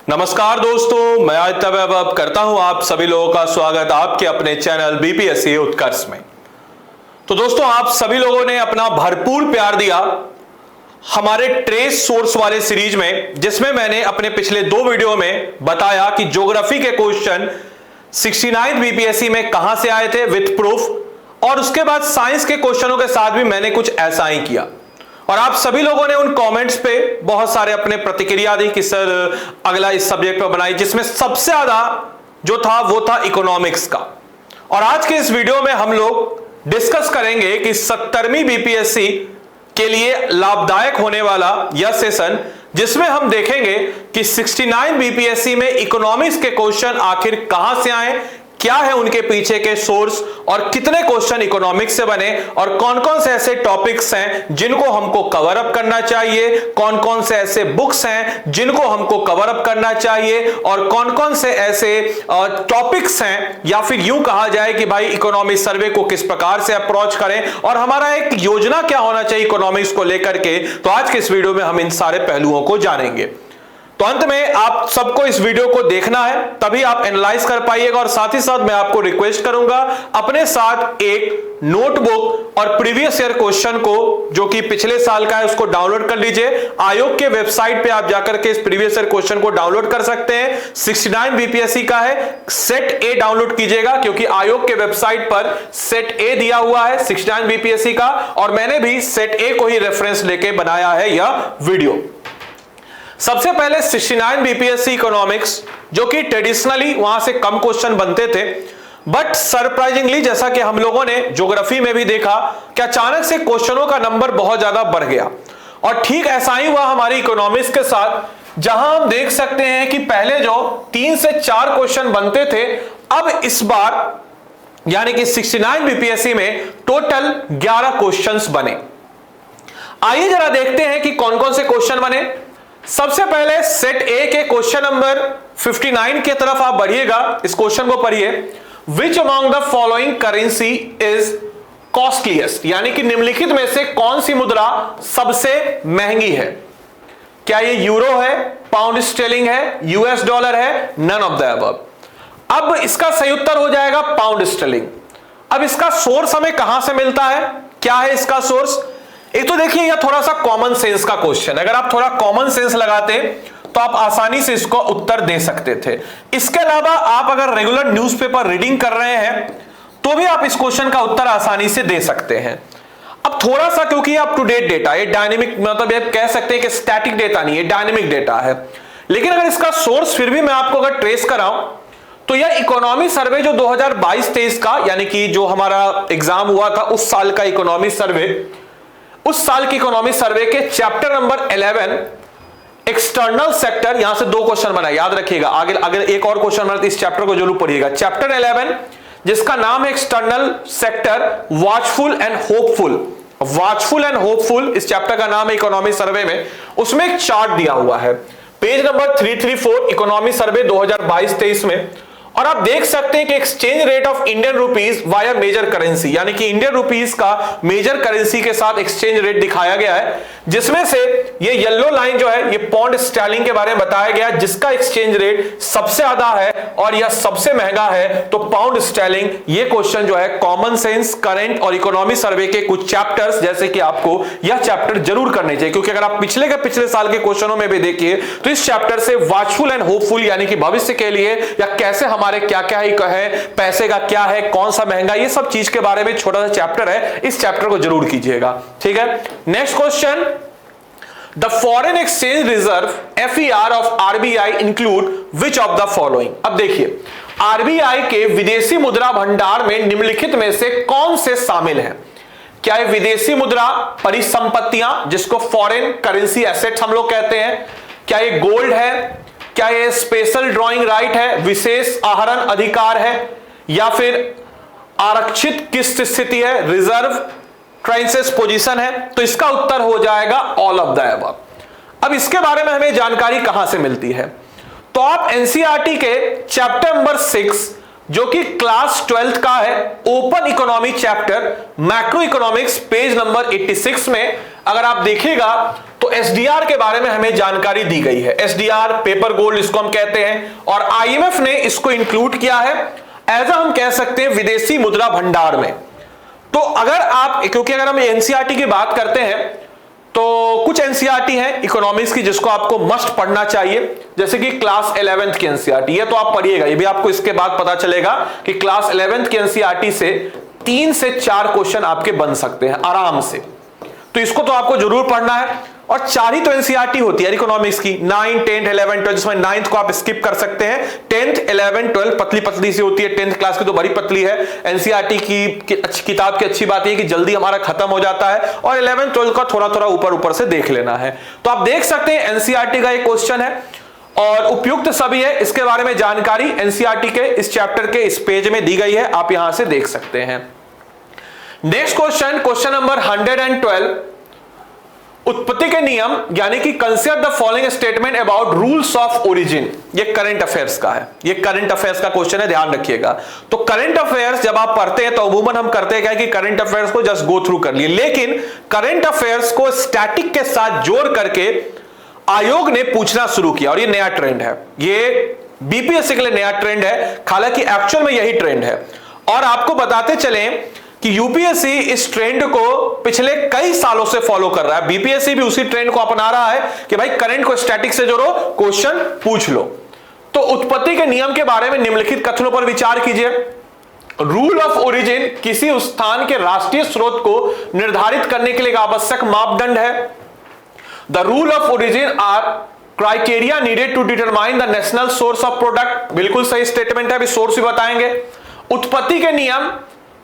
नमस्कार दोस्तों, मैं आदित्य वैभव करता हूं आप सभी लोगों का स्वागत आपके अपने चैनल बीपीएससी उत्कर्ष में। तो दोस्तों, आप सभी लोगों ने अपना भरपूर प्यार दिया हमारे ट्रेस सोर्स वाले सीरीज में, जिसमें मैंने अपने पिछले 2 वीडियो में बताया कि ज्योग्राफी के क्वेश्चन 69 बीपीएससी में कहां से आए थे विथ प्रूफ, और उसके बाद साइंस के क्वेश्चनों के साथ भी मैंने कुछ ऐसा ही किया। और आप सभी लोगों ने उन कमेंट्स पे बहुत सारे अपने प्रतिक्रिया दी कि सर अगला इस सब्जेक्ट पर बनाई, जिसमें सबसे ज्यादा जो था वो था इकोनॉमिक्स का। और आज के इस वीडियो में हम लोग डिस्कस करेंगे कि 70वीं बीपीएससी के लिए लाभदायक होने वाला यह सेशन, जिसमें हम देखेंगे कि 69 बीपीएससी में इकोनॉमिक्स के क्वेश्चन आखिर कहां से आए, क्या है उनके पीछे के सोर्स, और कितने क्वेश्चन इकोनॉमिक्स से बने, और कौन कौन से ऐसे टॉपिक्स हैं जिनको हमको कवर अप करना चाहिए, कौन कौन से ऐसे बुक्स हैं जिनको हमको कवर अप करना चाहिए, और कौन कौन से ऐसे टॉपिक्स हैं, या फिर यूं कहा जाए कि भाई इकोनॉमिक्स सर्वे को किस प्रकार से अप्रोच करें, और हमारा एक योजना क्या होना चाहिए इकोनॉमिक्स को लेकर के। तो आज के इस वीडियो में हम इन सारे पहलुओं को जानेंगे। तो अंत में आप सबको इस वीडियो को देखना है, तभी आप एनालाइज कर पाइएगा। और साथ ही साथ मैं आपको रिक्वेस्ट करूंगा अपने साथ एक नोटबुक और प्रीवियस ईयर क्वेश्चन को, जो कि पिछले साल का है, उसको डाउनलोड कर लीजिए। आयोग के वेबसाइट पे आप जाकर के इस प्रीवियस ईयर क्वेश्चन को डाउनलोड कर सकते हैं। 69 बीपीएससी का है, सेट ए डाउनलोड कीजिएगा, क्योंकि आयोग के वेबसाइट पर सेट ए दिया हुआ है 69 बीपीएससी का, और मैंने भी सेट ए को ही रेफरेंस लेके बनाया है यह वीडियो। सबसे पहले 69 बीपीएससी इकोनॉमिक्स, जो कि ट्रेडिशनली वहां से कम क्वेश्चन बनते थे, बट सरप्राइजिंगली जैसा कि हम लोगों ने ज्योग्राफी में भी देखा कि अचानक से क्वेश्चनों का नंबर बहुत ज्यादा बढ़ गया। और ठीक ऐसा ही हुआ हमारी इकोनॉमिक्स के साथ, जहां हम देख सकते हैं कि पहले जो 3 से 4 क्वेश्चन बनते थे, अब इस बार यानी कि 69 बीपीएससी में टोटल 11 क्वेश्चंस बने। आइए जरा देखते हैं कि कौन कौन से क्वेश्चन बने। सबसे पहले सेट ए के क्वेश्चन नंबर 59 की तरफ आप बढ़िएगा, इस क्वेश्चन को पढ़िए। Which among the following currency is costliest, यानी कि निम्नलिखित में से कौन सी मुद्रा सबसे महंगी है? क्या ये यूरो है, पाउंड स्टेर्लिंग है, यूएस डॉलर है, नन ऑफ द अबव। अब इसका सही उत्तर हो जाएगा पाउंड स्टेर्लिंग। अब इसका सोर्स हमें कहां से मिलता है, क्या है इसका सोर्स? एक तो देखिए यह थोड़ा सा कॉमन सेंस का क्वेश्चन, अगर आप थोड़ा कॉमन सेंस लगाते तो आप आसानी से इसको उत्तर दे सकते थे। इसके अलावा आप अगर रेगुलर न्यूज़पेपर रीडिंग कर रहे हैं तो भी आप इस क्वेश्चन का उत्तर आसानी से दे सकते हैं। अब थोड़ा सा, क्योंकि अप टू डेट डेटा, ये डायनेमिक, मतलब ये कह सकते हैं कि स्टैटिक डेटा नहीं है, डायनेमिक डेटा है। लेकिन अगर इसका सोर्स फिर भी मैं आपको अगर ट्रेस कराऊं तो यह इकोनॉमी सर्वे जो 2022-23 का, यानी कि जो हमारा एग्जाम हुआ था उस साल का इकोनॉमी सर्वे, उस साल की इकोनॉमी सर्वे के चैप्टर नंबर 11 एक्सटर्नल सेक्टर, यहां से 2 क्वेश्चन बना, याद रखिएगा। आगे अगर एक और क्वेश्चन बना तो इस चैप्टर को जरूर पढ़िएगा। चैप्टर 11 जिसका नाम है external sector watchful and hopeful, watchful and hopeful इस चैप्टर का नाम है इकोनॉमी सर्वे में। उसमें एक चार्ट दिया हुआ है, पेज नंबर 334 इकोनॉमी सर्वे 2022-23 में। और आप देख सकते हैं कि exchange rate of Indian rupees via major currency, यानी कि इंडियन रुपीज का मेजर करेंसी के साथ एक्सचेंज रेट दिखाया गया है, जिसमें से ये येलो लाइन जो है ये पाउंड स्टर्लिंग के बारे में बताया गया, जिसका एक्सचेंज रेट सबसे ज्यादा है और यह सबसे महंगा है, तो पाउंड स्टर्लिंग। ये क्वेश्चन जो है कॉमन सेंस, करंट और इकोनॉमी सर्वे के कुछ चैप्टर्स, जैसे कि आपको यह चैप्टर जरूर करने चाहिए, क्योंकि अगर आप पिछले साल के क्वेश्चनों में भी देखिए तो इस चैप्टर से वॉचफुल एंड होपफुल, यानी कि भविष्य के लिए या कैसे हमारे क्या क्या ही है, पैसे का क्या है, कौन सा महंगा, ये सब चीज के बारे में छोटा सा चैप्टर है, इस चैप्टर को जरूर कीजिएगा। ठीक है, next question, the foreign exchange reserve FER of RBI include which of the following. अब देखिए RBI के विदेशी मुद्रा भंडार में निम्नलिखित में से कौन से शामिल हैं? क्या ये विदेशी मुद्रा परिसंपत्तियां, जिसको फॉरेन करेंसी एसेट्स हम लोग कहते हैं? क्या ये गोल्ड है? क्या ये स्पेशल ड्रॉइंग राइट है, विशेष आहरण अधिकार है, या फिर आरक्षित किस्त स्थिति है, रिजर्व ट्रांसेस पोजीशन है? तो इसका उत्तर हो जाएगा ऑल ऑफ द अबव। अब इसके बारे में हमें जानकारी कहां से मिलती है? तो आप एनसीईआरटी के चैप्टर नंबर 6, जो कि क्लास 12th का है, open economy chapter macro economics, page number 86 में अगर आप देखिएगा तो एसडीआर के बारे में हमें जानकारी दी गई है। एसडीआर पेपर गोल्ड इसको हम कहते हैं, और आईएमएफ ने इसको इंक्लूड किया है एज हम कह सकते हैं विदेशी मुद्रा भंडार में। तो अगर आप, क्योंकि अगर हम एनसीईआरटी की बात करते हैं तो कुछ एनसीईआरटी है इकोनॉमिक्स की जिसको आपको मस्ट पढ़ना चाहिए, जैसे कि क्लास 11th की एनसीईआरटी, ये तो आप पढ़िएगा, ये भी आपको इसके बाद पता चलेगा कि क्लास 11th की एनसीईआरटी से 3 से 4 क्वेश्चन आपके बन सकते हैं आराम से, तो इसको तो आपको जरूर पढ़ना है। और 4 ही तो एनसीईआरटी होती है इकोनॉमिक्स की, 9, 10, 11, 12, जिसमें 9th को आप स्किप कर सकते हैं, 10th, 11, 12 पतली पतली सी होती है, 10th क्लास की तो बड़ी पतली है। एनसीईआरटी की किताब की अच्छी बात है कि जल्दी हमारा खत्म हो जाता है, और 11, 12 का थोड़ा थोड़ा ऊपर ऊपर से देख लेना है। तो आप देख सकते हैं एनसीईआरटी का एक क्वेश्चन है और उपयुक्त सभी है, इसके बारे में जानकारी एनसीईआरटी के इस चैप्टर के इस पेज में दी गई है, आप यहां से देख सकते हैं। नेक्स्ट क्वेश्चन, क्वेश्चन नंबर 112, उत्पत्ति के नियम, यानी कि consider the following statement about rules of origin. ये करंट अफेयर्स का है, ये करंट अफेयर्स का क्वेश्चन है, ध्यान रखिएगा। तो करंट अफेयर्स जब आप पढ़ते हैं तो अमूमन हम करते हैं क्या कि करंट अफेयर्स को जस्ट गो थ्रू कर लिए, लेकिन करंट अफेयर्स को स्टैटिक के साथ जोड़ करके आयोग ने पूछना शुरू किया, और ये नया ट्रेंड है, ये बीपीएससी के लिए नया ट्रेंड है, हालांकि एक्चुअल में यही ट्रेंड है। और आपको बताते चलें कि यूपीएससी इस ट्रेंड को पिछले कई सालों से फॉलो कर रहा है, बीपीएससी भी उसी ट्रेंड को अपना रहा है कि भाई करंट को स्टैटिक से जोड़ो, क्वेश्चन पूछ लो। तो उत्पत्ति के नियम के बारे में निम्नलिखित कथनों पर विचार कीजिए। रूल ऑफ ओरिजिन किसी स्थान के राष्ट्रीय स्रोत को निर्धारित करने के लिए आवश्यक मापदंड है। The rule of origin are criteria needed to determine the national source of product, बिल्कुल सही स्टेटमेंट है, अभी सोर्स भी बताएंगे। उत्पत्ति के नियम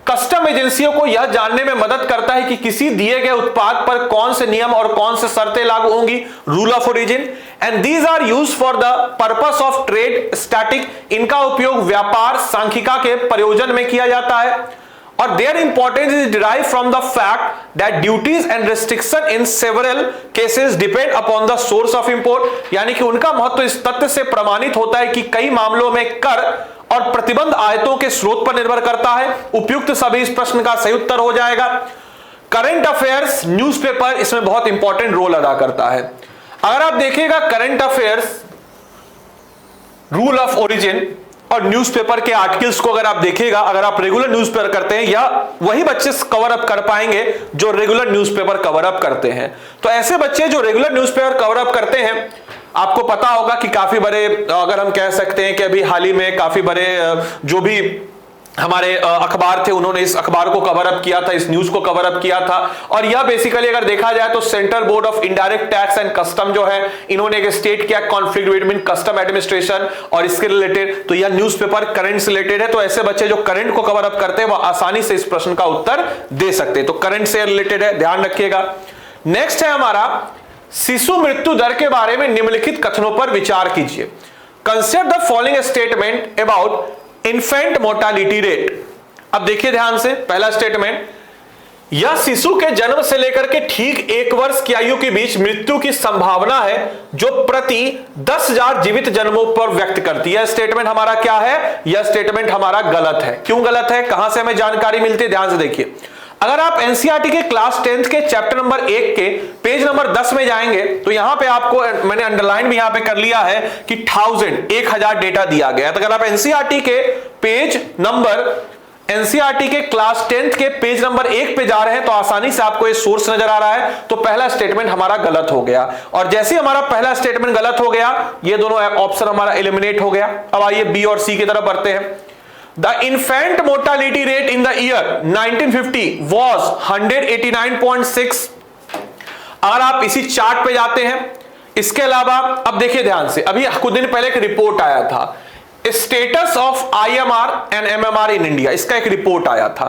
कस्टम एजेंसियों को यह जानने में मदद करता है कि किसी दिए गए उत्पाद पर कौन से नियम और कौन से शर्तें लागू होंगी, rule of origin. And these are used for the purpose of trade static, इनका उपयोग व्यापार सांख्यिका के प्रयोजन में किया जाता है। और their importance is derive from the fact that duties and restriction in several cases depend upon the source of import, यानी कि उनका महत्व इस तथ्य से प्रमाणित होता है कि कई मामलों में कर और प्रतिबंध आयतों के स्रोत पर निर्भर करता है। उपयुक्त सभी इस प्रश्न का सही उत्तर हो जाएगा। करंट अफेयर्स न्यूज़पेपर इसमें बहुत इंपॉर्टेंट रोल अदा करता है। अगर आप देखिएगा current affairs, rule of origin और न्यूज़पेपर के आर्टिकल्स को अगर आप देखिएगा, अगर आप रेगुलर न्यूज़पेपर करते हैं, या वही बच्चे कवर अप कर पाएंगे जो रेगुलर न्यूज़पेपर कवर अप करते हैं। तो ऐसे बच्चे जो रेगुलर न्यूज़पेपर कवर अप करते हैं, आपको पता होगा कि काफी बड़े, अगर हम कह सकते हैं कि अभी हाल ही में काफी बड़े जो भी हमारे अखबार थे उन्होंने इस अखबार को कवर अप किया था, इस न्यूज को कवर अप किया था। और यह बेसिकली अगर देखा जाए तो central board of indirect tax and custom जो है, इन्होंने एक स्टेट किया कॉन्फ्लिक्ट बिटवीन कस्टम एडमिनिस्ट्रेशन और इसके रिलेटेड, तो यह न्यूज़पेपर करंट से रिलेटेड है। तो ऐसे बच्चे जो करंट को कवर अप करते हैं वह आसानी से इस प्रश्न का उत्तर दे सकते हैं। तो करंट से रिलेटेड है, ध्यान रखिएगा। नेक्स्ट है हमारा शिशु मृत्यु दर के बारे में निम्नलिखित कथनों पर विचार कीजिए। Consider the following statement about infant mortality rate. अब देखिए ध्यान से, पहला स्टेटमेंट, यह शिशु के जन्म से लेकर के ठीक 1 वर्ष की आयु के बीच मृत्यु की संभावना है जो प्रति 10,000 जीवित जन्मों पर व्यक्त करती है। स्टेटमेंट हमारा क्या है? यह स्टेटमेंट हमारा गलत है। क्यों गलत है, कहां से हमें जानकारी मिलती है, ध्यान से देखिए। अगर आप एनसीईआरटी के क्लास 10th के चैप्टर नंबर 1 के पेज नंबर 10 में जाएंगे तो यहां पे आपको, मैंने अंडरलाइन भी यहां पे कर लिया है कि 1000 डेटा दिया गया है। तो अगर आप एनसीईआरटी के पेज नंबर, एनसीईआरटी के क्लास 10th के पेज नंबर 1 पे जा रहे हैं तो आसानी से आपको ये सोर्स नजर आ रहा है। तो पहला स्टेटमेंट हमारा गलत हो गया, और जैसे ही हमारा पहला स्टेटमेंट गलत हो गया, ये दोनों ऑप्शन हमारा एलिमिनेट हो गया। अब आइए बी और सी की तरफ बढ़ते हैं। The infant mortality rate in the year 1950 was 189.6। अगर आप इसी चार्ट पे जाते हैं, इसके अलावा अब देखिए ध्यान से, अभी कुछ दिन पहले एक रिपोर्ट आया था, status of IMR and MMR in India, इसका एक रिपोर्ट आया था।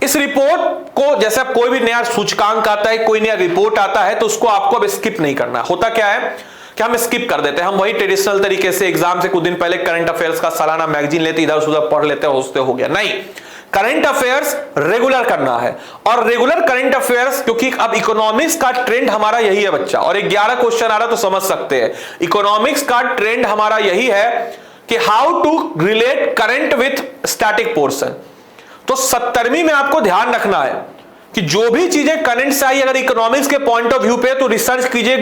इस रिपोर्ट को, जैसे कोई भी नया सूचकांक आता है, कोई नया रिपोर्ट आता है, तो उसको आपको अब स्किप नहीं करना। होता क्या है कि हम स्किप कर देते हैं, हम वही ट्रेडिशनल तरीके से एग्जाम से कुछ दिन पहले करंट अफेयर्स का सालाना मैगजीन लेते, इधर उधर पढ़ लेते, होते हो गया। नहीं, करंट अफेयर्स रेगुलर करना है। और रेगुलर करंट अफेयर्स, क्योंकि अब इकोनॉमिक्स का ट्रेंड हमारा यही है बच्चा, और 11 क्वेश्चन आ रहा तो समझ सकते हैं, इकोनॉमिक्स का ट्रेंड हमारा यही है कि how to relate current with static portion. तो 70वीं में आपको ध्यान रखना है कि जो भी चीजें करंट से आई अगर इकोनॉमिक्स के पॉइंट ऑफ व्यू पे तो रिसर्च कीजिए,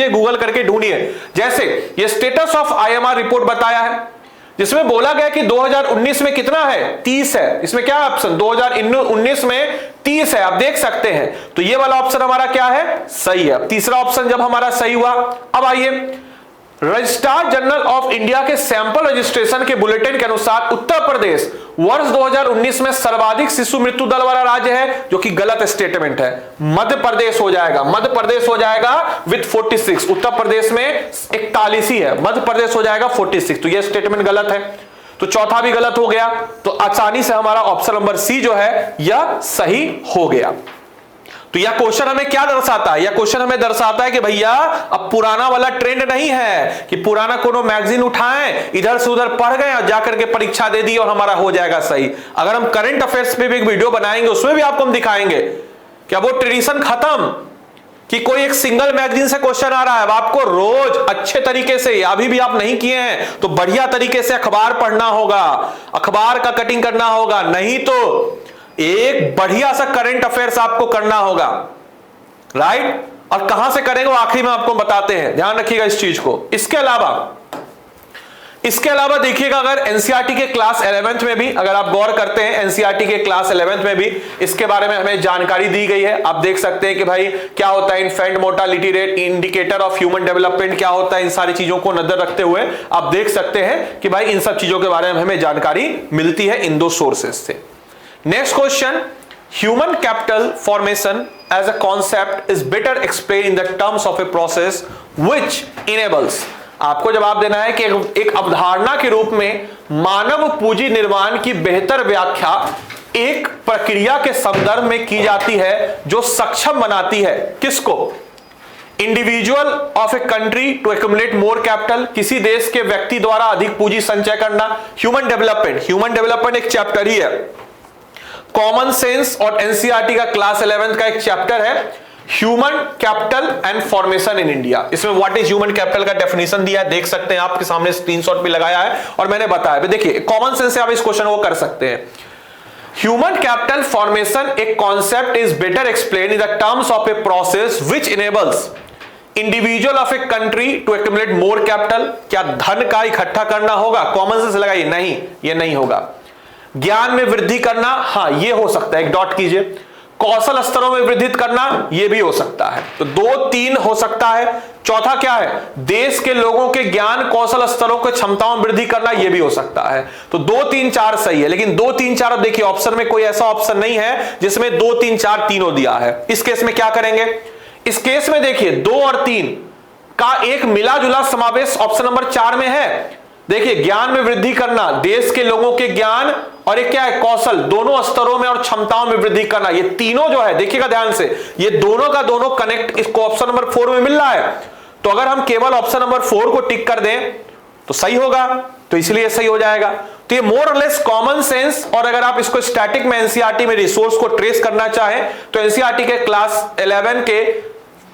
गूगल करके ढूंढिए। जैसे ये स्टेटस ऑफ आईएमआर रिपोर्ट बताया है जिसमें बोला गया कि 2019 में कितना है, 30 है। इसमें क्या ऑप्शन 2019 में 30 है, आप देख सकते हैं। तो ये वाला ऑप्शन हमारा क्या है, सही है। तीसरा ऑप्शन जब हमारा सही हुआ, अब आइए रजिस्ट्रार जनरल ऑफ इंडिया के सैंपल रजिस्ट्रेशन के बुलेटिन के अनुसार उत्तर प्रदेश वर्ष 2019 में सर्वाधिक शिशु मृत्यु दर वाला राज्य है, जो कि गलत स्टेटमेंट है। मध्य प्रदेश हो जाएगा, मध्य प्रदेश हो जाएगा विद 46। उत्तर प्रदेश में 41 ही है, मध्य प्रदेश हो जाएगा 46। तो यह स्टेटमेंट गलत है, तो चौथा भी गलत हो गया। तो आसानी से हमारा ऑप्शन नंबर सी जो है यह सही हो गया। तो यह क्वेश्चन हमें क्या दर्शाता है, यह क्वेश्चन हमें दर्शाता है कि भैया अब पुराना वाला ट्रेंड नहीं है कि पुराना कोनो मैगजीन उठाएं, इधर से उधर पढ़ गए और जाकर के परीक्षा दे दी और हमारा हो जाएगा सही। अगर हम करंट अफेयर्स पे भी एक वीडियो बनाएंगे उसमें भी आपको हम दिखाएंगे क्या वो ट्रेडिशन खत्म कि कोई एक सिंगल मैगजीन से क्वेश्चन आ रहा है। अब आपको रोज अच्छे तरीके से, अभी भी आप नहीं किए हैं तो बढ़िया तरीके से अखबार पढ़ना होगा, अखबार का कटिंग करना होगा, नहीं तो एक बढ़िया सा करंट अफेयर्स आपको करना होगा, राइट। और कहां से करेंगे वो आखिरी में आपको बताते हैं, ध्यान रखिएगा इस चीज को। इसके अलावा देखिएगा अगर एनसीईआरटी के क्लास 11th में भी अगर आप गौर करते हैं, एनसीईआरटी के क्लास 11th में भी इसके बारे में हमें जानकारी दी गई है। आप देख सकते हैं कि भाई क्या होता है infant mortality rate, indicator of human development क्या होता है, इन सारी चीजों को नजर रखते हुए आप देख सकते हैं कि भाई इन सब चीजों के बारे में हमें जानकारी मिलती है इन दो सोर्सेज से। Next question, human capital formation as a concept is better explain in the terms of a process which enables. आपको जवाब देना है कि एक अवधारणा के रूप में मानव पूंजी निर्माण की बेहतर व्याख्या एक प्रक्रिया के संदर्भ में की जाती है जो सक्षम बनाती है किसको, individual of a country to accumulate more capital, किसी देश के व्यक्ति द्वारा अधिक पूंजी संचय करना। ह्यूमन डेवलपमेंट एक चैप्टर ही है। कॉमन सेंस और एनसीईआरटी का क्लास 11th का एक चैप्टर है human capital and formation in India. इसमें व्हाट इज ह्यूमन कैपिटल का डेफिनेशन दिया है, देख सकते हैं आपके सामने स्क्रीनशॉट भी लगाया है और मैंने बताया। देखिए कॉमन सेंस से आप इस क्वेश्चन को कर सकते हैं। ह्यूमन कैपिटल फॉर्मेशन एक concept is better explain in the terms of a process which enables individual of a country to accumulate more capital. क्या धन का इकट्ठा करना होगा, कॉमन सेंस लगाइए, नहीं ये नहीं होगा। ज्ञान में वृद्धि करना, हाँ ये हो सकता है, एक डॉट कीजिए। कौशल स्तरों में वृद्धि करना, यह भी हो सकता है। तो 2-3 हो सकता है। चौथा क्या है, देश के लोगों के ज्ञान कौशल स्तरों के क्षमताओं में वृद्धि करना, यह भी हो सकता है। तो 2, 3, 4 सही है, लेकिन 2, 3, 4 अब देखिए ऑप्शन में कोई ऐसा ऑप्शन नहीं है जिसमें 2, 3, 4 तीनों दिया है। इस केस में क्या करेंगे, इस केस में देखिए 2 और 3 का एक मिला जुला समावेश ऑप्शन नंबर 4 में है। देखिए ज्ञान में वृद्धि करना, देश के लोगों के ज्ञान और एक क्या है कौशल, दोनों स्तरों में और क्षमताओं में वृद्धि करना, ये तीनों जो है देखिएगा ध्यान से, ये दोनों का दोनों कनेक्ट इसको ऑप्शन नंबर 4 में मिल रहा है। तो अगर हम केवल ऑप्शन नंबर 4 को टिक कर दें तो सही होगा, तो इसलिए सही हो जाएगा। तो ये मोर और लेस कॉमन सेंस। और अगर आप इसको स्टैटिक में एनसीईआरटी में रिसोर्स को ट्रेस करना चाहें तो एनसीईआरटी के क्लास 11 के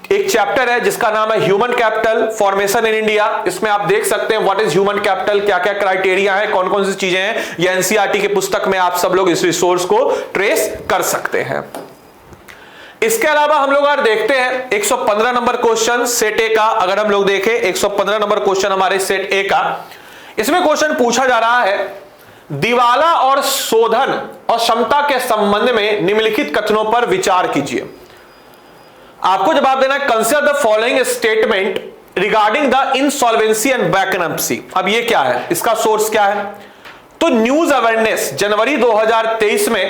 एक चैप्टर है जिसका नाम है human capital formation in India. इसमें आप देख सकते हैं व्हाट इज ह्यूमन कैपिटल, क्या क्या क्राइटेरिया है, कौन कौन सी चीजें हैं, ये एनसीईआरटी की पुस्तक में आप सब लोग इस रिसोर्स को ट्रेस कर सकते हैं। इसके अलावा हम लोग अगर देखते हैं 115 नंबर क्वेश्चन सेट ए का, अगर हम लोग देखें 115 नंबर क्वेश्चन हमारे सेट ए का, इसमें क्वेश्चन पूछा जा रहा है दिवाला और शोधन और क्षमता के संबंध में निम्नलिखित कथनों पर विचार कीजिए। आपको जवाब देना है consider the following statement regarding the insolvency and bankruptcy. अब ये क्या है, इसका सोर्स क्या है, तो न्यूज अवेयरनेस जनवरी 2023 में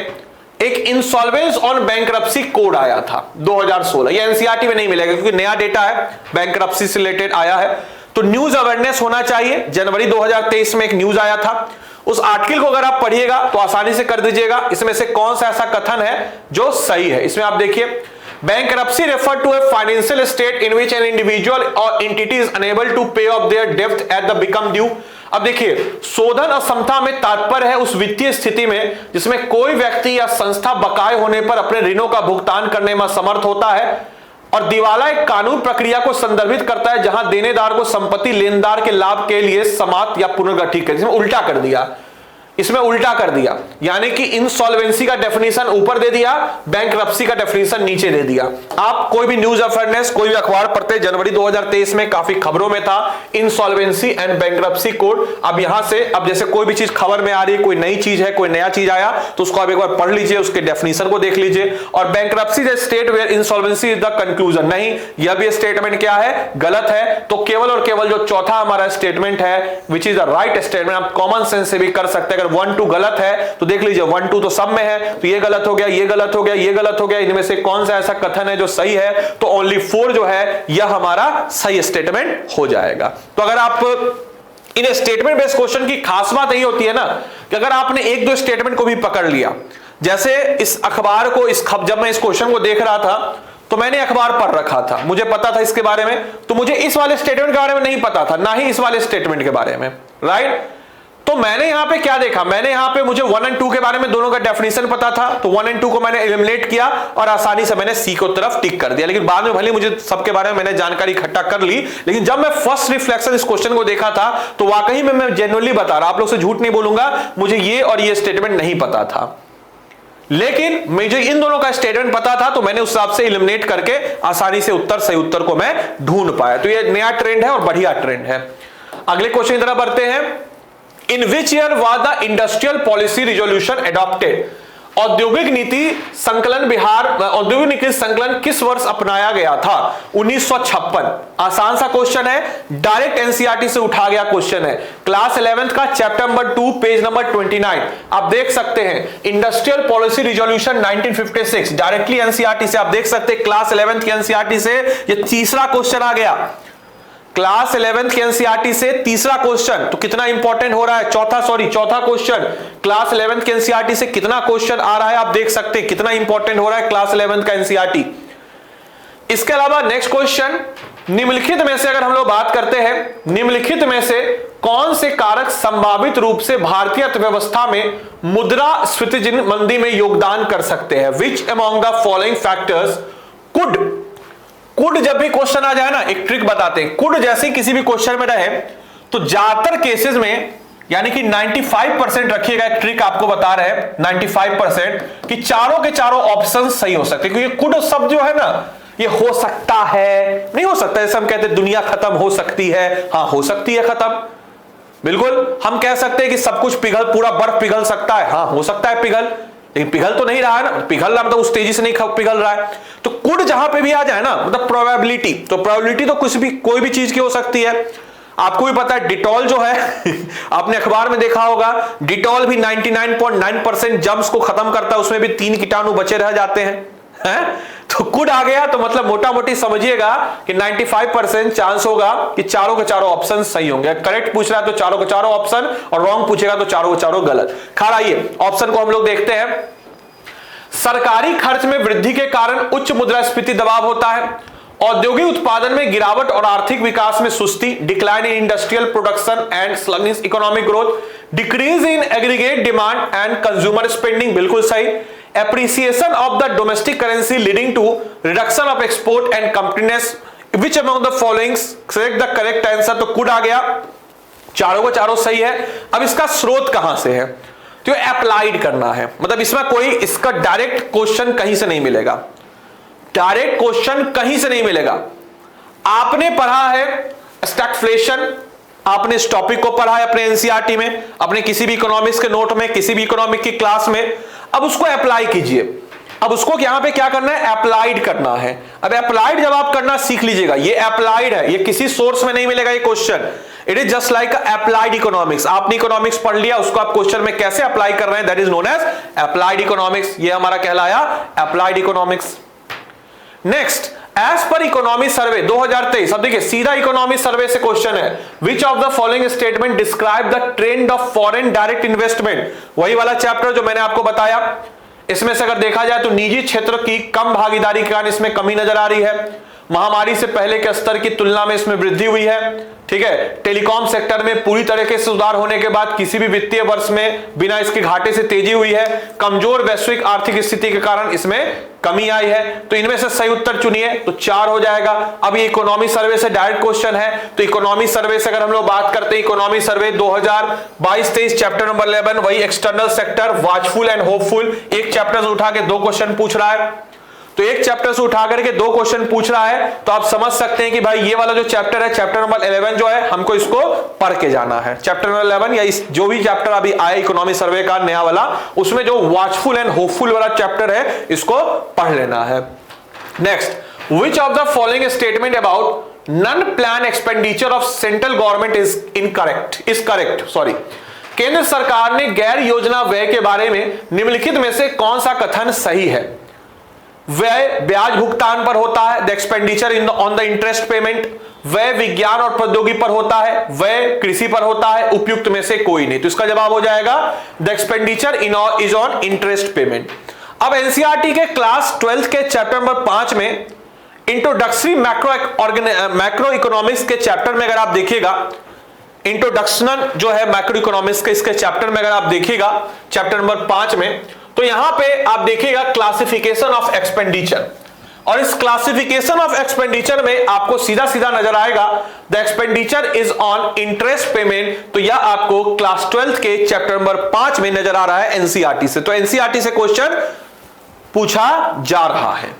एक इंसॉल्वेंस ऑन बैंक्रप्सी कोड आया था 2016। ये एनसीईआरटी में नहीं मिलेगा क्योंकि नया डेटा है, बैंक्रप्सी से रिलेटेड आया है। तो न्यूज अवेयरनेस होना चाहिए, जनवरी 2023 में एक न्यूज आया था। उस आर्टिकल को अगर आप पढ़िएगा तो आसानी से कर दीजिएगा इसमें से कौन सा ऐसा कथन है जो सही है। इसमें आप देखिए bankruptcy refer to a financial state in which an individual or entity is unable to pay off their debt at the become due। अब देखिए शोधन असमता में तात्पर्य है उस वित्तीय स्थिति में जिसमें कोई व्यक्ति या संस्था बकाये होने पर अपने ऋणों का भुगतान करने में समर्थ होता है। और दिवाला एक कानून प्रक्रिया को संदर्भित करता है जहां देनेदार को संपत्ति लेनदार के लाभ के लिए समाप्त या पुनर्गठित कर, उल्टा कर दिया। इसमें उल्टा कर दिया, यानी कि इंसॉल्वेंसी का डेफिनेशन ऊपर दे दिया, बैंकरप्सी का डेफिनेशन नीचे दे दिया। आप कोई भी न्यूज अवेयरनेस, कोई भी अखबार पढ़ते, जनवरी 2023 में काफी खबरों में था इंसॉल्वेंसी एंड बैंकरप्सी कोड। अब यहां से, अब जैसे कोई भी चीज खबर में आ रही है, कोई नई चीज है, कोई नया चीज आया, तो उसको आप एक बार पढ़ लीजिए, उसके डेफिनेशन को देख लीजिए। और bankruptcy is state where insolvency is the conclusion, नहीं, यह भी स्टेटमेंट क्या है, गलत है। तो केवल और केवल जो चौथा हमारा स्टेटमेंट है which is the right statement, आप कॉमन सेंस से भी कर सकते हैं। 1 2 गलत है तो देख लीजिए 1 2 तो सब में है, तो ये गलत हो गया, ये गलत हो गया, ये गलत हो गया, इनमें से कौन सा ऐसा कथन है जो सही है, तो ओनली 4 जो है यह हमारा सही स्टेटमेंट हो जाएगा। तो अगर आप इन स्टेटमेंट बेस्ड क्वेश्चन की खास बात यही होती है ना कि अगर आपने एक दो स्टेटमेंट को भी पकड़ लिया, जैसे इस अखबार को, जब मैं इस क्वेश्चन को देख रहा था तो मैंने अखबार पढ़ रखा था, मुझे पता था इसके बारे में, तो मुझे इस वाले स्टेटमेंट के बारे में नहीं पता था, ना ही इस वाले स्टेटमेंट के बारे में, राइट। तो मैंने यहां पे क्या देखा, मैंने यहां पे मुझे 1 और 2 के बारे में दोनों का डेफिनेशन पता था, तो 1 और 2 को मैंने एलिमिनेट किया और आसानी से मैंने सी को तरफ टिक कर दिया। लेकिन बाद में भले मुझे सबके बारे में मैंने जानकारी इकट्ठा कर ली, लेकिन जब मैं फर्स्ट रिफ्लेक्शन इस क्वेश्चन को देखा था तो वाकई में मैं जेन्युइनली बता रहा, आप लोग से झूठ नहीं बोलूंगा, मुझे ये और ये स्टेटमेंट नहीं पता था, लेकिन मुझे इन दोनों का स्टेटमेंट पता था, तो मैंने उस हिसाब से एलिमिनेट करके आसानी से सही उत्तर को मैं ढूंढ पाया। तो ये नया ट्रेंड है और बढ़िया ट्रेंड है। अगले क्वेश्चन की तरफ बढ़ते हैं। In which year was the industrial policy resolution adopted, औद्योगिक नीति संकलन किस वर्ष अपनाया गया था? 1956। आसान सा क्वेश्चन है, डायरेक्ट एनसीईआरटी से उठा गया क्वेश्चन है, क्लास 11th का चैप्टर नंबर 2 पेज नंबर 29। आप देख सकते हैं industrial policy resolution 1956, directly NCERT से। आप देख सकते हैं क्लास 11th की एनसीईआरटी से ये तीसरा क्वेश्चन आ गया, क्लास 11th के एनसीईआरटी से तीसरा क्वेश्चन। तो कितना इंपॉर्टेंट हो रहा है, चौथा क्वेश्चन क्लास 11th के एनसीईआरटी से कितना क्वेश्चन आ रहा है, आप देख सकते हैं कितना इंपॉर्टेंट हो रहा है क्लास 11th का एनसीईआरटी। इसके अलावा नेक्स्ट क्वेश्चन, निम्नलिखित में से अगर हम लोग बात करते हैं, निम्नलिखित में से कौन से कारक संभावित रूप से भारतीय अर्थव्यवस्था में मुद्रास्फीति मंदी में योगदान कर सकते हैं? Which among the following factors could जब भी क्वेश्चन आ जाए ना, एक ट्रिक बताते हैं, कुड जैसे किसी भी क्वेश्चन में रहे तो ज्यादातर केसेस में, यानी कि 95% रखिएगा, एक ट्रिक आपको बता रहे हैं 95% कि चारों के चारों ऑप्शन सही हो सकते हैं, क्योंकि कुड शब्द जो है ना, ये हो सकता है, नहीं हो सकता, जैसे हम कहते हैं दुनिया खत्म हो सकती है, हाँ हो सकती है खत्म, बिल्कुल। हम कह सकते हैं कि सब कुछ पूरा बर्फ पिघल सकता है, हाँ हो सकता है पिघल, लेकिन पिघल तो नहीं रहा है ना, पिघल रहा मतलब उस तेजी से नहीं पिघल रहा है। तो कुड जहां पे भी आ जाए ना, मतलब प्रोबेबिलिटी, तो प्रोबेबिलिटी तो कुछ भी, कोई भी चीज की हो सकती है। आपको भी पता है डिटॉल जो है आपने अखबार में देखा होगा, डिटॉल भी 99.9% जर्म्स को खत्म करता है, उसमें भी 3 कीटाणु बचे रह जाते हैं। तो कुड आ गया तो मतलब मोटा मोटी समझिएगा कि 95% चांस होगा कि चारों के चारों ऑप्शन सही होंगे। करेक्ट पूछ रहा है तो चारों के चारों ऑप्शन, और रॉन्ग पूछेगा तो चारों के चारों गलत। खैर आइए ऑप्शन को हम लोग देखते हैं। सरकारी खर्च में वृद्धि के कारण उच्च मुद्रास्फीति दबाव होता है, औद्योगिक उत्पादन में गिरावट और आर्थिक विकास में सुस्ती, decline in industrial production and sluggish economic growth, decrease in aggregate demand and consumer spending, बिल्कुल सही, appreciation of the domestic currency leading to reduction of export and competitiveness, which among the following select the correct answer? तो could आ गया, चारों को चारों सही है। अब इसका स्रोत कहां से है, तो अप्लाइड करना है, मतलब इसमें कोई इसका डायरेक्ट क्वेश्चन कहीं से नहीं मिलेगा, डायरेक्ट क्वेश्चन कहीं से नहीं मिलेगा। आपने पढ़ा है स्टैगफ्लेशन, आपने इस टॉपिक को पढ़ा है अपने एनसीईआरटी में, अपने किसी भी इकोनॉमिक्स के नोट में, किसी भी इकोनॉमिक की क्लास में। अब उसको अप्लाई कीजिए, अब उसको यहां पे क्या करना है, अप्लाइड करना है। अब अप्लाइड जब आप करना सीख लीजिएगा, ये अप्लाइड है, ये किसी सोर्स में नहीं मिलेगा ये question, it is just like applied economics. आपने इकोनॉमिक्स पढ़ लिया, उसको आप क्वेश्चन में कैसे अप्लाई कर रहे हैं, that is known as applied economics. ये हमारा कहलाया applied economics. Next, as per economy survey 2023, अब देखिए सीधा इकोनॉमी सर्वे से क्वेश्चन है, which of the following statement describe the trend of foreign direct investment, वही वाला चैप्टर जो मैंने आपको बताया। इसमें से अगर देखा जाए तो निजी क्षेत्र की कम भागीदारी के कारण इसमें कमी नजर आ रही है। महामारी से पहले के स्तर की तुलना में इसमें वृद्धि हुई है। ठीक है, टेलीकॉम सेक्टर में पूरी तरीके से सुधार होने के बाद किसी भी वित्तीय वर्ष में बिना इसके घाटे से तेजी हुई है। कमजोर वैश्विक आर्थिक स्थिति के कारण इसमें कमी आई है। तो इनमें से सही उत्तर चुनिए, तो 4 हो जाएगा। अब ये इकोनॉमी सर्वे से डायरेक्ट क्वेश्चन है, तो इकोनॉमी सर्वे से अगर हम लोग बात करते हैं, इकोनॉमी सर्वे 2022-23 चैप्टर नंबर 11, वही external sector, watchful and hopeful, एक चैप्टर से उठा के 2 क्वेश्चन पूछ रहा है। तो एक चैप्टर से उठा करके 2 क्वेश्चन पूछ रहा है, तो आप समझ सकते हैं कि भाई ये वाला जो चैप्टर है, चैप्टर नंबर 11 जो है, हमको इसको पढ़ के जाना है। चैप्टर नंबर 11 या इस जो भी चैप्टर अभी आया इकोनॉमी सर्वे का नया वाला, उसमें जो वॉचफुल एंड होपफुल वाला चैप्टर है, इसको पढ़ लेना है। Next, which of the following statement about non plan expenditure of central government is correct. केंद्र सरकार ने गैर योजना व्यय के बारे में निम्नलिखित में से कौन सा कथन सही है? व्यय ब्याज भुगतान पर होता है, the expenditure on the interest payment. व्यय विज्ञान और प्रौद्योगिकी पर होता है, व्यय कृषि पर होता है, उपयुक्त में से कोई नहीं। तो इसका जवाब हो जाएगा the expenditure is on interest payment. अब एनसीईआरटी के क्लास 12 के चैप्टर नंबर 5 में इंट्रोडक्टरी मैक्रो इकोनॉमिक्स के चैप्टर में अगर आप देखिएगा, इंट्रोडक्शन जो है मैक्रो इकोनॉमिक्स के इसके चैप्टर में अगर आप देखिएगा, चैप्टर नंबर 5 में, तो यहां पे आप देखिएगा क्लासिफिकेशन ऑफ एक्सपेंडिचर, और इस क्लासिफिकेशन ऑफ एक्सपेंडिचर में आपको सीधा सीधा नजर आएगा the expenditure is on interest payment. तो यह आपको क्लास 12 के चैप्टर नंबर 5 में नजर आ रहा है एनसीईआरटी से। तो एनसीईआरटी से क्वेश्चन पूछा जा रहा है।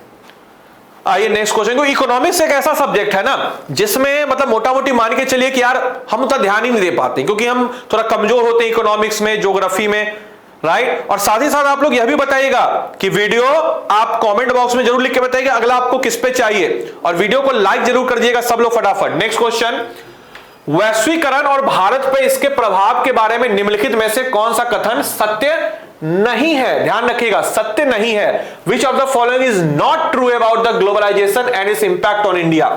आइए नेक्स्ट क्वेश्चन को। इकोनॉमिक्स एक ऐसा सब्जेक्ट है ना जिसमें मतलब मोटा मोटी मान के चलिए कि यार हम उतना ध्यान ही नहीं दे पाते, क्योंकि हम थोड़ा कमजोर होते हैं इकोनॉमिक्स में, ज्योग्राफी में, राइट। और साथ ही साथ आप लोग यह भी बताइएगा कि वीडियो आप कमेंट बॉक्स में जरूर लिख के बताइएगा अगला आपको किस पे चाहिए, और वीडियो को लाइक जरूर कर दिएगा सब लोग फटाफट। नेक्स्ट क्वेश्चन, वैश्वीकरण और भारत पे इसके प्रभाव के बारे में निम्नलिखित में से कौन सा कथन सत्य नहीं है? ध्यान रखिएगा, सत्य नहीं है। Which of the following is not true about the globalisation and its impact on India?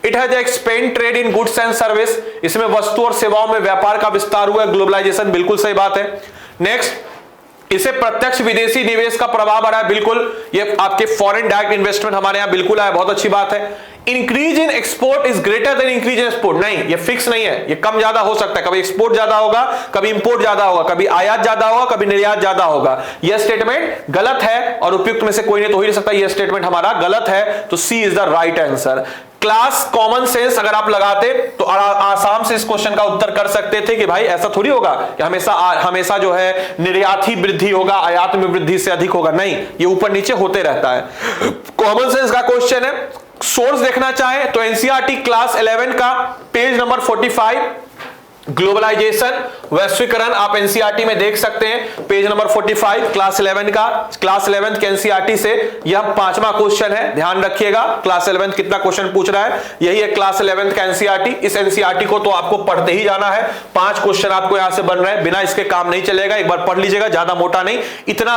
It has expand trade in goods and service, इसमें वस्तु और सेवाओं में व्यापार का विस्तार हुआ है, ग्लोबलाइजेशन, बिल्कुल सही बात है। नेक्स्ट, इसे प्रत्यक्ष विदेशी निवेश का प्रभाव आ रहा है, बिल्कुल, ये आपके फॉरेन डायरेक्ट इन्वेस्टमेंट हमारे यहां बिल्कुल आया, बहुत अच्छी बात है। Increase in export is greater than increase in export, नहीं, ये फिक्स नहीं है, ये कम ज्यादा हो सकता है, कभी एक्सपोर्ट ज्यादा होगा, कभी इंपोर्ट ज्यादा होगा, कभी आयात ज्यादा होगा, कभी निर्यात ज्यादा होगा। यह स्टेटमेंट गलत है और उपयुक्त में से कोई नहीं तो हो ही नहीं सकता, यह स्टेटमेंट हमारा गलत है, तो C is the right answer. Class common sense अगर आप लगाते तो आसाम से इस क्वेश्चन का उत्तर कर सकते थे कि भाई ऐसा थोड़ी होगा कि हमेशा जो है निर्यात ही वृद्धि होगा, आयात में वृद्धि से अधिक होगा, नहीं, ये ऊपर नीचे होते रहता है। कॉमन सेंस का क्वेश्चन है। सोर्स देखना चाहे तो एनसीईआरटी क्लास 11 का पेज नंबर 45, ग्लोबलाइजेशन, वैश्वीकरण, आप एनसीईआरटी में देख सकते हैं, पेज नंबर 45 क्लास 11 का, क्लास 11 के एनसीईआरटी से यह 5वां क्वेश्चन है। ध्यान रखिएगा क्लास 11 कितना क्वेश्चन पूछ रहा है, यही है क्लास 11 का एनसीईआरटी। इस एनसीईआरटी को तो आपको पढ़ते ही जाना है, 5 क्वेश्चन आपको यहां से बन रहे हैं, बिना इसके काम नहीं चलेगा। एक बार पढ़ लीजिएगा, ज्यादा मोटा नहीं, इतना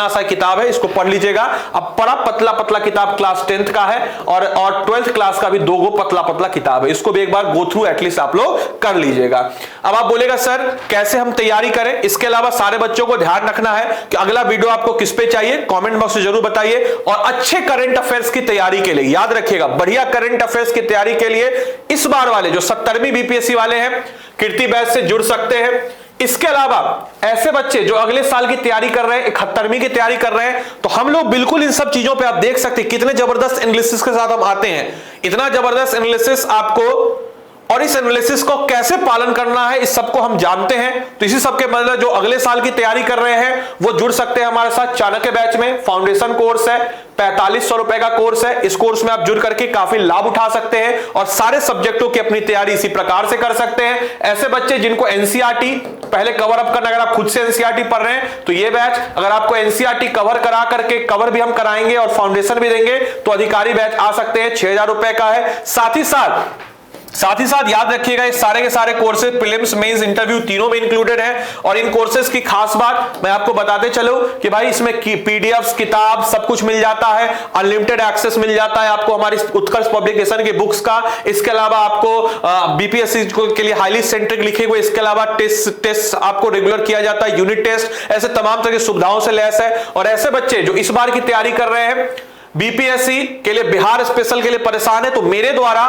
सा किताब है, इसको पढ़ लीजिएगा। अब बड़ा पतला पतला किताब क्लास 10th का है, और 12th क्लास का भी 2 पतला पतला किताब है, इसको भी एक बार गो थ्रू एटलीस्ट आप लोग कर लीजिएगा। अब आप बोलेगा सर कैसे हम तैयारी करें? इसके अलावा सारे बच्चों को ध्यान रखना है कि अगला वीडियो आपको किस पे चाहिए, कमेंट बॉक्स में जरूर बताइए। और अच्छे करंट अफेयर्स की तैयारी के लिए याद रखिएगा, बढ़िया करंट अफेयर्स की तैयारी के लिए इस बार वाले जो 70वीं बीपीएससी वाले हैं, कीर्ति बैच से जुड़ सकते हैं। इसके अलावा ऐसे बच्चे जो अगले साल की तैयारी कर रहे हैं, 71वीं की तैयारी कर रहे हैं, तो हम लोग बिल्कुल इन सब चीजों पे आप देख सकते हैं कितने जबरदस्त एनालिसिस के साथ हम आते हैं। इतना जबरदस्त एनालिसिस आपको, और इस एनालिसिस को कैसे पालन करना है इस सबको हम जानते हैं। तो इसी सबके मतलब जो अगले साल की तैयारी कर रहे हैं वो जुड़ सकते हैं हमारे साथ चाणक्य बैच में। फाउंडेशन कोर्स है, 4500 रुपए का कोर्स है। इस कोर्स में आप जुड़ करके काफी लाभ उठा सकते हैं और सारे सब्जेक्टों की अपनी तैयारी इसी प्रकार से कर सकते हैं। ऐसे बच्चे जिनको एनसीईआरटी पहले कवर अप करना, अगर आप खुद से एनसीईआरटी पढ़ रहे हैं तो ये बैच, अगर आपको एनसीईआरटी कवर करा करके, कवर भी हम कराएंगे और फाउंडेशन भी देंगे, तो अधिकारी बैच आ सकते हैं, 6000 रुपए का है। साथ ही साथ याद रखिएगा ये सारे के सारे कोर्सेज प्रीलिम्स, मेंस, इंटरव्यू तीनों में इंक्लूडेड है। और इन कोर्सेज की खास बात मैं आपको बताते चलूं कि भाई इसमें पीडीएफ्स, किताब सब कुछ मिल जाता है, अनलिमिटेड एक्सेस मिल जाता है आपको हमारी उत्कर्ष पब्लिकेशन की बुक्स का। इसके अलावा आपको बीपीएससी के लिए हाईली सेंट्रिक लिखे हुए, इसके अलावा टेस्ट आपको रेगुलर किया जाता है, यूनिट टेस्ट, ऐसे तमाम तरह की सुविधाओं से लैस है। और ऐसे बच्चे जो इस बार की तैयारी कर रहे हैं बीपीएससी के लिए, बिहार स्पेशल के लिए परेशान है तो मेरे द्वारा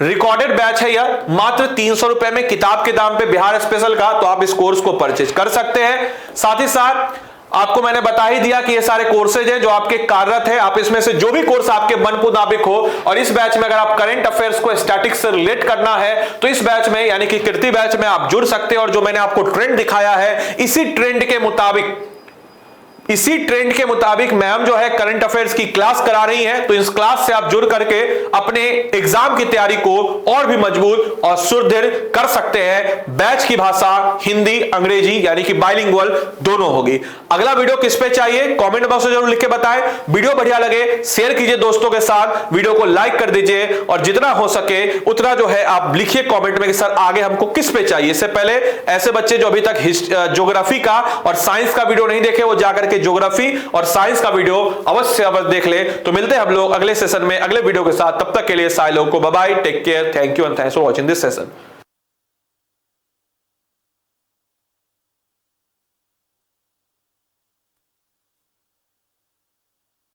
रिकॉर्डेड बैच है यह, मात्र 300 रुपए में किताब के दाम पे बिहार स्पेशल का, तो आप इस कोर्स को परचेज कर सकते हैं। साथ ही साथ आपको मैंने बता ही दिया कि ये सारे कोर्सेज हैं जो आपके कार्यरत है, आप इसमें से जो भी कोर्स आपके मन मुताबिक हो, और इस बैच में अगर आप करंट अफेयर्स को स्टैटिक्स से रिलेट करना है तो इस बैच में यानी कि कीर्ति बैच में आप जुड़ सकते हैं। और जो मैंने आपको ट्रेंड दिखाया है इसी ट्रेंड के मुताबिक मैम जो है करंट अफेयर्स की क्लास करा रही हैं, तो इस क्लास से आप जुड़ करके अपने एग्जाम की तैयारी को और भी मजबूत और सुदृढ़ कर सकते हैं। बैच की भाषा हिंदी अंग्रेजी यानी कि बाइलिंगुअल दोनों होगी। अगला वीडियो किस पे चाहिए कमेंट बॉक्स में जरूर लिख के बताएं। वीडियो बढ़िया लगे शेयर कीजिए दोस्तों के साथ, वीडियो को लाइक कर दीजिए, और जितना हो सके उतना जो है आप लिखिए कमेंट में कि सर आगे हमको किस पे चाहिए। इससे पहले ऐसे बच्चे जो अभी तक ज्योग्राफी का और साइंस का वीडियो नहीं देखे वो जाकर ज्योग्राफी और साइंस का वीडियो अवश्य देख ले। तो मिलते हैं हम लोग अगले सेशन में अगले वीडियो के साथ, तब तक के लिए सारे लोगों को bye bye, take care, thank you and thanks for watching this session.